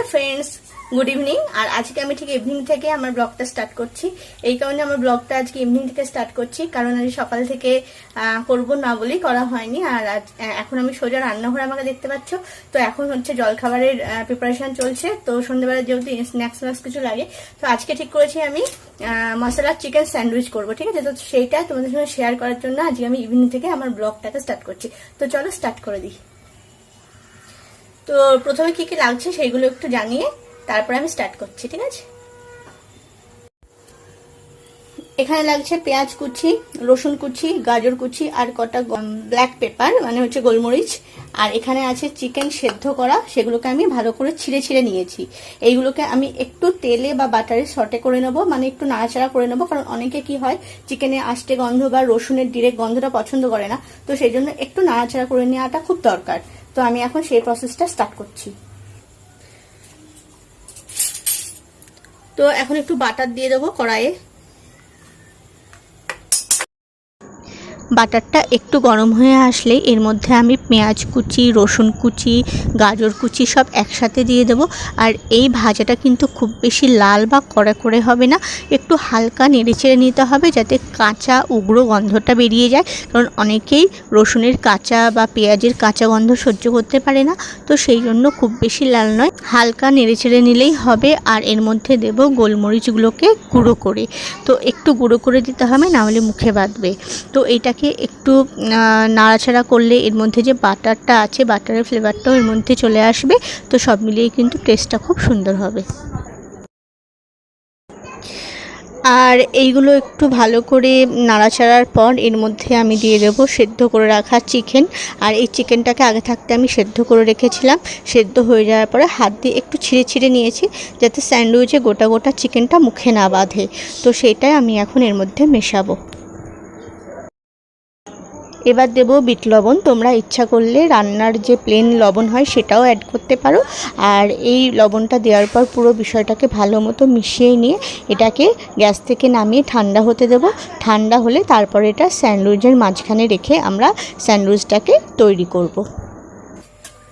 Deer friends, good evening. আর আজকে আমি ঠিক ইভিনিং থেকে আমার ব্লগটা স্টার্ট করছি। এই কারণে আমার ব্লগটা আজকে ইভিনিং থেকে স্টার্ট করছি, কারণ আমি সকাল থেকে করব না বলেই করা হয়নি। আর এখন আমি সোজা রান্নাঘরে আমাকে দেখতে পাচ্ছ। তো এখন হচ্ছে জলখাবারের প্রিপারেশন চলছে। তো সন্ধ্যেবেলা যেহেতু স্ন্যাক্স কিছু লাগে, তো আজকে ঠিক করেছি আমি মশলা চিকেন স্যান্ডউইচ করবো, ঠিক আছে? তো সেইটা তোমাদের সঙ্গে শেয়ার করার জন্য আজকে আমি ইভিনিং থেকে আমার ব্লগটাকে স্টার্ট করছি। তো চলো স্টার্ট করে দিই। তো প্রথমে কি কি লাগছে সেইগুলো একটু জানিয়ে তারপরে আমি স্টার্ট করছি, ঠিক আছে? এখানে লাগছে পেঁয়াজ কুচি, রসুন কুচি, গাজর কুচি আর কটা ব্ল্যাক পেপার মানে হচ্ছে গোলমরিচ। আর এখানে আছে চিকেন সেদ্ধ করা, সেগুলোকে আমি ভালো করে ছিঁড়ে নিয়েছি। এইগুলোকে আমি একটু তেলে বা বাটারে সটে করে নেবো, মানে একটু নাড়াচাড়া করে নেবো, কারণ অনেকে কি হয় চিকেনে আষ্টে গন্ধ বা রসুনের ডিরেক্ট গন্ধটা পছন্দ করে না। তো সেই জন্য একটু নাড়াচাড়া করে নেওয়াটা খুব দরকার। তো আমি এখন সেই প্রসেসটা স্টার্ট করছি। তো এখন একটু বাটার দিয়ে দেবো কড়াইয়ে। বাটারটা একটু গরম হয়ে আসলে এর মধ্যে আমি পেঁয়াজ কুচি, রসুন কুচি, গাজর কুচি সব একসাথে দিয়ে দেবো। আর এই ভাজাটা কিন্তু খুব বেশি লাল বা কড়া করে হবে না, একটু হালকা নেড়েচেড়ে নিতে হবে যাতে কাঁচা উগ্র গন্ধটা বেরিয়ে যায়, কারণ অনেকেই রসুনের কাঁচা বা পেঁয়াজের কাঁচা গন্ধ সহ্য করতে পারে না। তো সেই জন্য খুব বেশি লাল নয়, হালকা নেড়েচেড়ে নিলেই হবে। আর এর মধ্যে দেব গোলমরিচগুলোকে গুঁড়ো করে। তো একটু গুঁড়ো করে দিতে হবে, না হলে মুখে বাঁধবে। তো এটাকে একটু নাড়াচাড়া করলে এর মধ্যে যে বাটারটা আছে, বাটারের ফ্লেভারটাও এর মধ্যে চলে আসবে। তো সব মিলিয়ে কিন্তু টেস্টটা খুব সুন্দর হবে। আর এইগুলো একটু ভালো করে নাড়াচাড়ার পর এর মধ্যে আমি দিয়ে দেবো সেদ্ধ করে রাখা চিকেন। আর এই চিকেনটাকে আগে থাকতে আমি সেদ্ধ করে রেখেছিলাম। সেদ্ধ হয়ে যাওয়ার পরে হাত দিয়ে একটু ছিঁড়ে নিয়েছি, যাতে স্যান্ডউইচে গোটা গোটা চিকেনটা মুখে না বাঁধে। তো সেটাই আমি এখন এর মধ্যে মেশাবো। এবার দেব বিট লবণ। তোমরা ইচ্ছা করলে রান্নার যে প্লেন লবণ হয় সেটাও অ্যাড করতে পারো। আর এই লবণটা দেওয়ার পর পুরো বিষয়টাকে ভালো মতো মিশিয়ে নিয়ে এটাকে গ্যাস থেকে নামিয়ে ঠান্ডা হতে দেব। ঠান্ডা হলে তারপরে এটা স্যান্ডউইচের মাঝখানে রেখে আমরা স্যান্ডউইচটাকে তৈরি করব।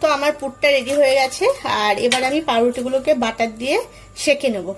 তো আমার পুরটা রেডি হয়ে গেছে। আর এবার আমি পাউরুটিগুলোকে বাটার দিয়ে সেঁকে নেব।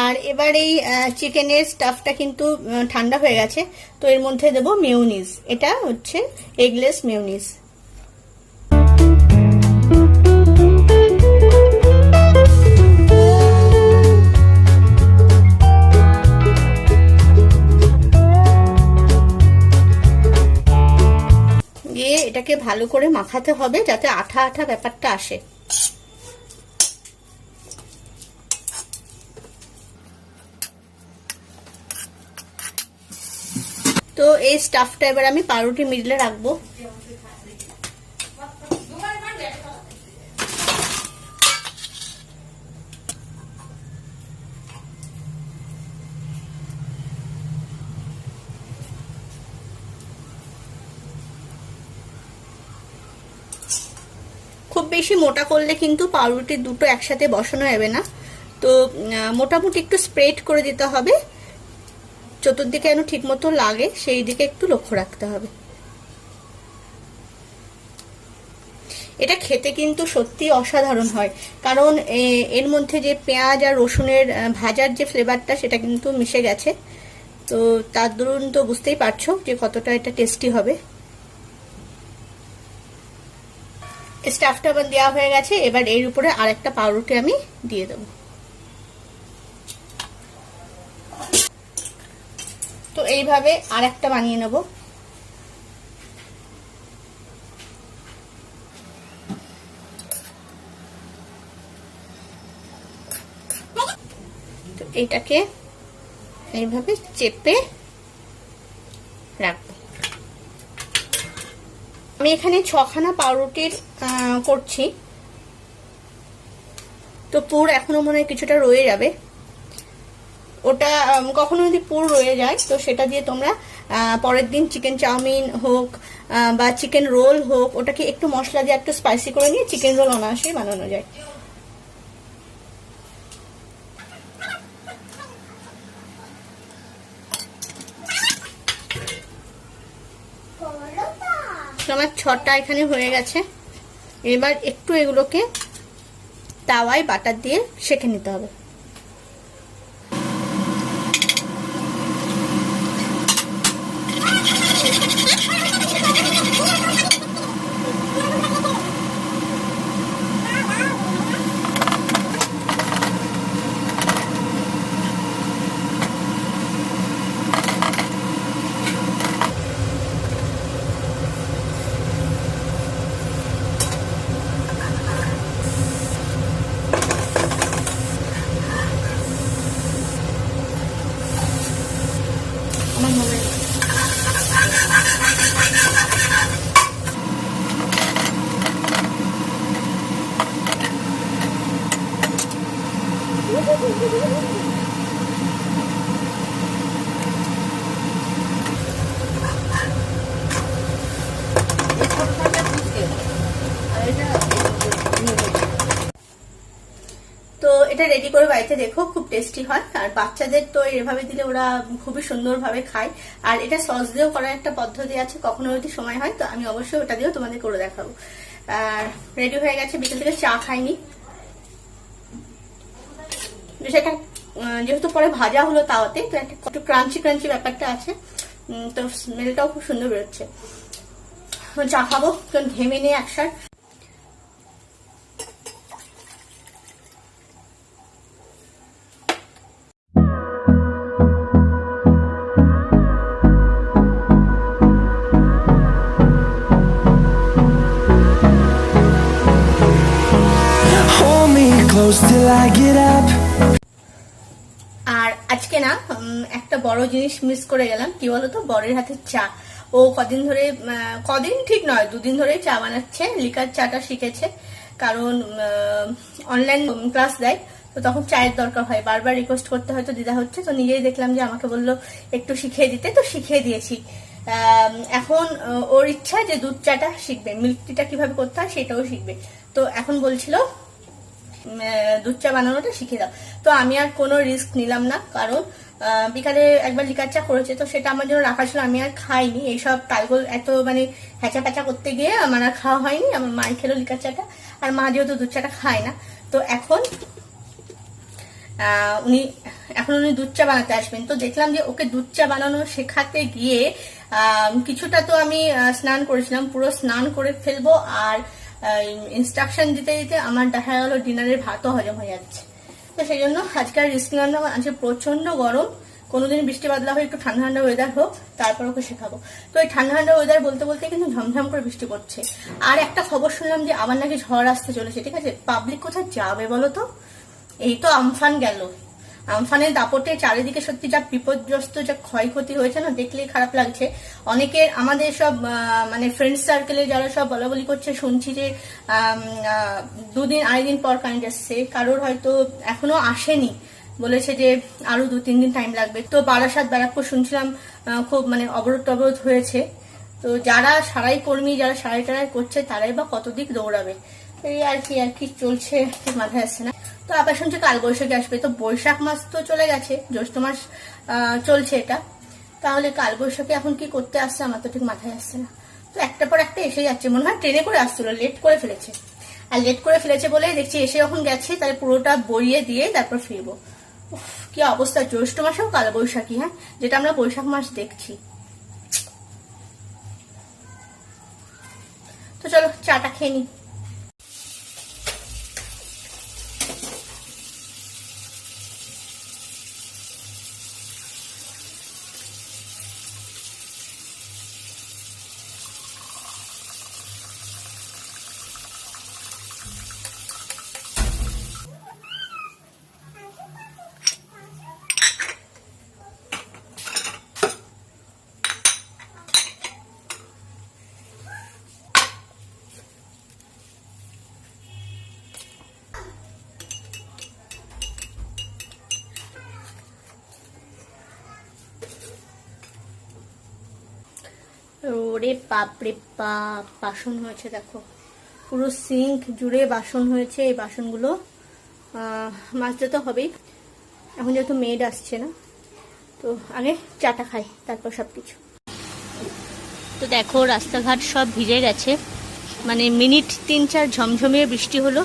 আর এবার এই চিকেনের স্টাফটা কিন্তু ঠান্ডা হয়ে গেছে। তো এর মধ্যে দেব মেয়োনিজ। এটা হচ্ছে এগলেস মেয়োনিজ। দিয়ে এটাকে ভালো করে মাখাতে হবে যাতে আঠা আঠা ব্যাপারটা আসে। তো এই স্টাফটা এবার আমি পাউরুটি মিডলে রাখবো। খুব বেশি মোটা করলে কিন্তু পাউরুটি দুটো একসাথে বসানো যাবে না। তো মোটামুটি একটু স্প্রেড করে দিতে হবে, চতুর্দিকে যেন ঠিক মতো লাগে সেই দিকে একটু লক্ষ্য রাখতে হবে। এটা খেতে কিন্তু সত্যি অসাধারণ হয়, কারণ এর মধ্যে যে পেঁয়াজ আর রসুনের ভাজার যে ফ্লেভারটা সেটা কিন্তু মিশে গেছে। তো তার দরুন তো বুঝতেই পারছো যে কতটা এটা টেস্টি হবে। স্টাফটা আবার দেওয়া হয়ে গেছে। এবার এর উপরে আরেকটা পাউরুটি আমি দিয়ে দেবো। তো এইভাবে আরেকটা বানিয়ে নেব। তো এইটাকে এইভাবে চেপে রাখবো। আমি এখানে 6খানা পাউরুটির করছি। তো পুর এখনো মনে হয় কিছুটা রয়ে যাবে, ওটা কখনো যদি পুর রয়ে যায় তো সেটা দিয়ে তোমরা পরের দিন চিকেন চাউমিন হোক বা চিকেন রোল হোক, ওটাকে একটু মশলা দিয়ে একটু স্পাইসি করে নিয়ে চিকেন রোল অনায়াসে বানানো যায়। আমার 6টা এখানে হয়ে গেছে। এবার একটু এগুলোকে তাওয়ায় বাটার দিয়ে সেঁকে নিতে হবে। তো এটা রেডি করে বাড়িতে দেখো, খুব টেস্টি হয়। আর বাচ্চাদের তো এভাবে দিলে ওরা খুবই সুন্দরভাবে খায়। আর এটা সস দিয়েও করার একটা পদ্ধতি আছে, কখনো যদি সময় হয় তো আমি অবশ্যই ওটা দিয়েও তোমাদের করে দেখাবো। আর রেডি হয়ে গেছে, বিকেল থেকে চা খাইনি, সেটা যেহেতু পরে ভাজা হলো তাওয়াতে, তো একটু ক্রাঞ্চি ক্রাঞ্চি ব্যাপারটা আছে, তো স্মেলটাও খুব সুন্দর বেরোচ্ছে। চা খাবো, ঘেমে নিয়ে একসাথে। আর আজকে না একটা বড় জিনিস মিস করে গেলাম, কি বলতো, বরের হাতের চা। ও কদিন ঠিক নয়, 2 দিন ধরেই চা বানাচ্ছে, লিকার চাটা শিখেছে। কারণ অনলাইন ক্লাস দেয়, তো তখন চায়ের দরকার হয়, বারবার রিকোয়েস্ট করতে হয়তো দ্বিধা হচ্ছে, তো নিজেই দেখলাম যে আমাকে বললো একটু শিখিয়ে দিতে, তো শিখিয়ে দিয়েছি। এখন ওর ইচ্ছা যে দুধ চাটা শিখবে, মিল্ক টিটা কিভাবে করতে হয় সেটাও শিখবে। তো এখন বলছিল দুধ চা বানানোটা শিখে দাও। তো আমি আর কোনো রিস্ক নিলাম না, কারণ বিকালে একবার লিকার চা করেছে, তো সেটা আমার জন্য রাখা ছিল, আমি আর খাইনি। এইসব তালগোল এত মানে হ্যাঁচা প্যাচা করতে গিয়ে আমার আর খাওয়া হয়নি। আমার মাই খেলো লিকার চাটা, আর মা যেহেতু দুধ চাটা খায় না, তো এখন উনি দুধ চা বানাতে আসবেন। তো দেখলাম যে ওকে দুধ চা বানানো শেখাতে গিয়ে কিছুটা তো আমি স্নান করেছিলাম, পুরো স্নান করে ফেলবো, আর ইনস্ট্রাকশন দিতে দিতে আমার দেখা গেল ডিনারের ভাতও হজম হয়ে যাচ্ছে। তো সেই জন্য আজকে আর রিস্ক নিলাম না। আজকে প্রচন্ড গরম, কোনোদিন বৃষ্টি বাদলা হয়ে একটু ঠান্ডা ঠান্ডা ওয়েদার হোক, তারপর ওকে শেখাবো। তো এই ঠান্ডা ঠান্ডা ওয়েদার বলতে বলতে কিন্তু ঝমঝম করে বৃষ্টি পড়ছে। আর একটা খবর শুনলাম যে আবার নাকি ঝড় আসতে চলেছে। ঠিক আছে, পাবলিক কোথায় যাবে বলো তো? এই তো আমফান গেল, আমফানের দাপটে চারিদিকে সত্যি যা বিপর্যস্ত, যা ক্ষয়ক্ষতি হয়েছে না, দেখলেই খারাপ লাগছে। অনেকের, আমাদের সব মানে ফ্রেন্ড সার্কেলে যারা সব বলা বলি করছে, শুনছি যে 2 দিন 2.5 দিন পর কারেন্ট আসছে, কারোর হয়তো এখনো আসেনি, বলেছে যে আরো 2-3 দিন টাইম লাগবে। তো বারাসাত ব্যারাকপুর শুনছিলাম খুব মানে অবরোধ টবরোধ হয়েছে। তো যারা সারাই কর্মী, যারা সারাই টারাই করছে, তারাই বা কত দিক দৌড়াবে। এই আর কি চলছে, ঠিক মাথায় আসছে না। তো আবার শুনছি কাল বৈশাখী আসবে। তো বৈশাখ মাস তো চলে গেছে, জ্যৈষ্ঠ মাস চলছে এটা, তাহলে কাল বৈশাখী এখন কি করতে আসছে আমার তো ঠিক মাথায় আসছে না। তো একটা পর একটা এসে যাচ্ছে, মনে হয় ট্রেনে করে আসছিল, লেট করে ফেলেছে। আর লেট করে ফেলেছে বলে দেখছি এসে যখন গেছে, তাহলে পুরোটা বইয়ে দিয়ে তারপর ফিরবো। কি অবস্থা, জ্যৈষ্ঠ মাসেও কাল বৈশাখী, হ্যাঁ, যেটা আমরা বৈশাখ মাস দেখছি। তো চলো চাটা খেয়ে নি। ওরে বাপরে বাপ, বাসন হয়েছে দেখো, পুরো সিঙ্ক জুড়ে বাসন হয়েছে। এই বাসনগুলো মাজতে তো হবেই, এখন যেহেতু মেড আসছে না, তো আগে চাটা খাই তারপর সব কিছু। তো দেখো রাস্তাঘাট সব ভিজে গেছে, মানে মিনিট 3-4 ঝমঝমিয়ে বৃষ্টি হলো,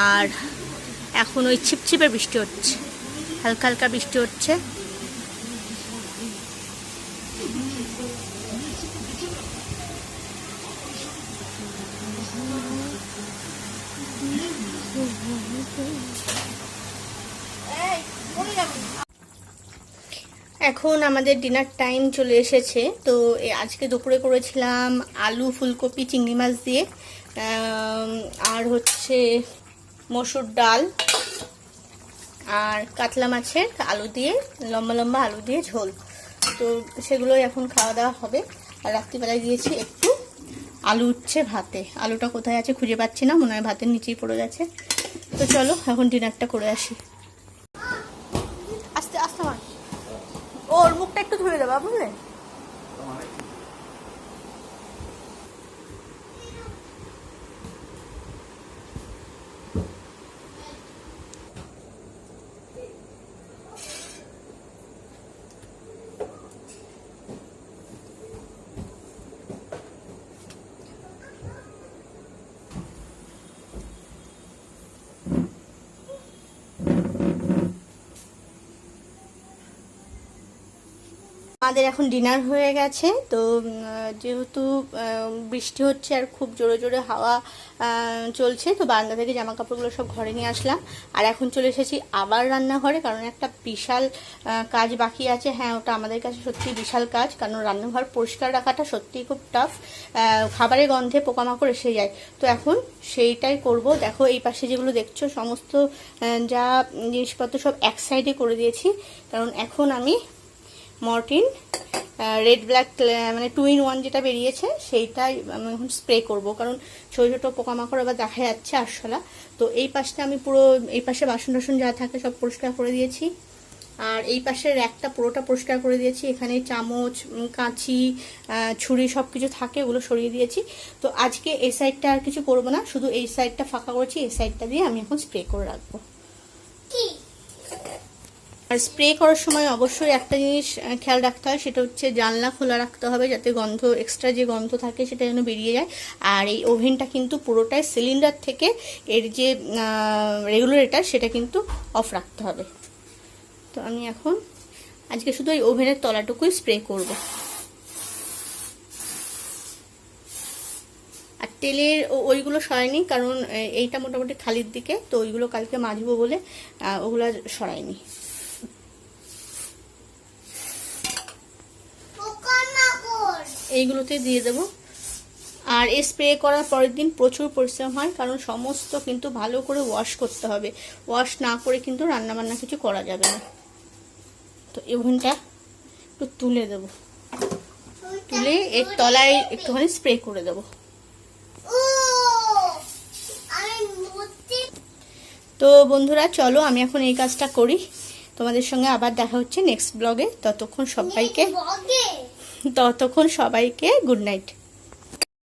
আর এখন ওই ছিপছিপে বৃষ্টি হচ্ছে, হালকা হালকা বৃষ্টি হচ্ছে। এখন আমাদের ডিনার টাইম চলে এসেছে। তো আজকে দুপুরে করেছিলাম আলু ফুলকপি চিংড়ি মাছ দিয়ে, আর হচ্ছে মসুর ডাল, আর কাতলা মাছের আলু দিয়ে, লম্বা লম্বা আলু দিয়ে ঝোল। তো সেগুলোই এখন খাওয়া দাওয়া হবে। আর রাত্রিবেলায় দিয়েছি একটু আলু উচ্ছে ভাতে, আলুটা কোথায় আছে খুঁজে পাচ্ছি না, মনে হয় ভাতের নিচেই পড়ে গেছে। তো চলো এখন ডিনারটা করে আসি। আস্তে আস্তে ওর মুখটা একটু ধুয়ে দেবা বুঝলে। আমাদের এখন ডিনার হয়ে গেছে। তো যেহেতু বৃষ্টি হচ্ছে আর খুব জোরে জোরে হাওয়া চলছে, তো বারান্দা থেকে জামা কাপড়গুলো সব ঘরে নিয়ে আসলাম। আর এখন চলে এসেছি আবার রান্নাঘরে, কারণ একটা বিশাল কাজ বাকি আছে। হ্যাঁ, ওটা আমাদের কাছে সত্যি বিশাল কাজ, কারণ রান্নাঘর পরিষ্কার রাখাটা সত্যিই খুব টাফ, খাবারের গন্ধে পোকামাকড় এসে যায়। তো এখন সেইটাই করব। দেখো এই পাশে যেগুলো দেখছো সমস্ত যা জিনিসপত্র সব এক সাইডে করে দিয়েছি, কারণ এখন আমি মর্টিন রেড ব্ল্যাক মানে 2-in-1 যেটা বেরিয়েছে সেইটাই আমি এখন স্প্রে করব, কারণ ছোটো ছোটো পোকামাকড় আবার দেখা যাচ্ছে আরশোলা। তো এই পাশটা আমি পুরো, এই পাশে বাসন টাসন যা থাকে সব পরিষ্কার করে দিয়েছি, আর এই পাশের র্যাকটা পুরোটা পরিষ্কার করে দিয়েছি। এখানে চামচ, কাঁচি, ছুরি সব কিছু থাকে, ওগুলো সরিয়ে দিয়েছি। তো আজকে এই সাইডটা আর কিছু করবো না, শুধু এই সাইডটা ফাঁকা করেছি, এই সাইডটা দিয়ে আমি এখন স্প্রে করে রাখবো। আর স্প্রে করার সময় অবশ্যই একটা জিনিস খেয়াল রাখতে হয়, সেটা হচ্ছে জানলা খোলা রাখতে হবে, যাতে গন্ধ, এক্সট্রা যে গন্ধ থাকে সেটা যেন বেরিয়ে যায়। আর এই ওভেনটা কিন্তু পুরোটাই সিলিন্ডার থেকে এর যে রেগুলেটর সেটা কিন্তু অফ রাখতে হবে। তো আমি এখন আজকে শুধু এই ওভেনের তলাটুকুই স্প্রে করব। আর তেলের ওইগুলো সরাইনি, কারণ এইটা মোটামুটি খালির দিকে, তো ওইগুলো কালকে মাজবো বলে ওগুলো সরাইনি। এইগুলোতে দিয়ে দেবো। আর এই স্প্রে করার পরের দিন প্রচুর পরিশ্রম হয়, কারণ সমস্ত কিন্তু ভালো করে ওয়াশ করতে হবে, ওয়াশ না করে কিন্তু রান্নাবান্না কিছু করা যাবে না। তো ওভেনটা একটু তুলে দেবো, তুলে এর তলায় একটুখানি স্প্রে করে দেবো। তো বন্ধুরা চলো আমি এখন এই কাজটা করি, তোমাদের সঙ্গে আবার দেখা হচ্ছে নেক্সট ব্লগে। ততক্ষণ সবাইকে গুড নাইট।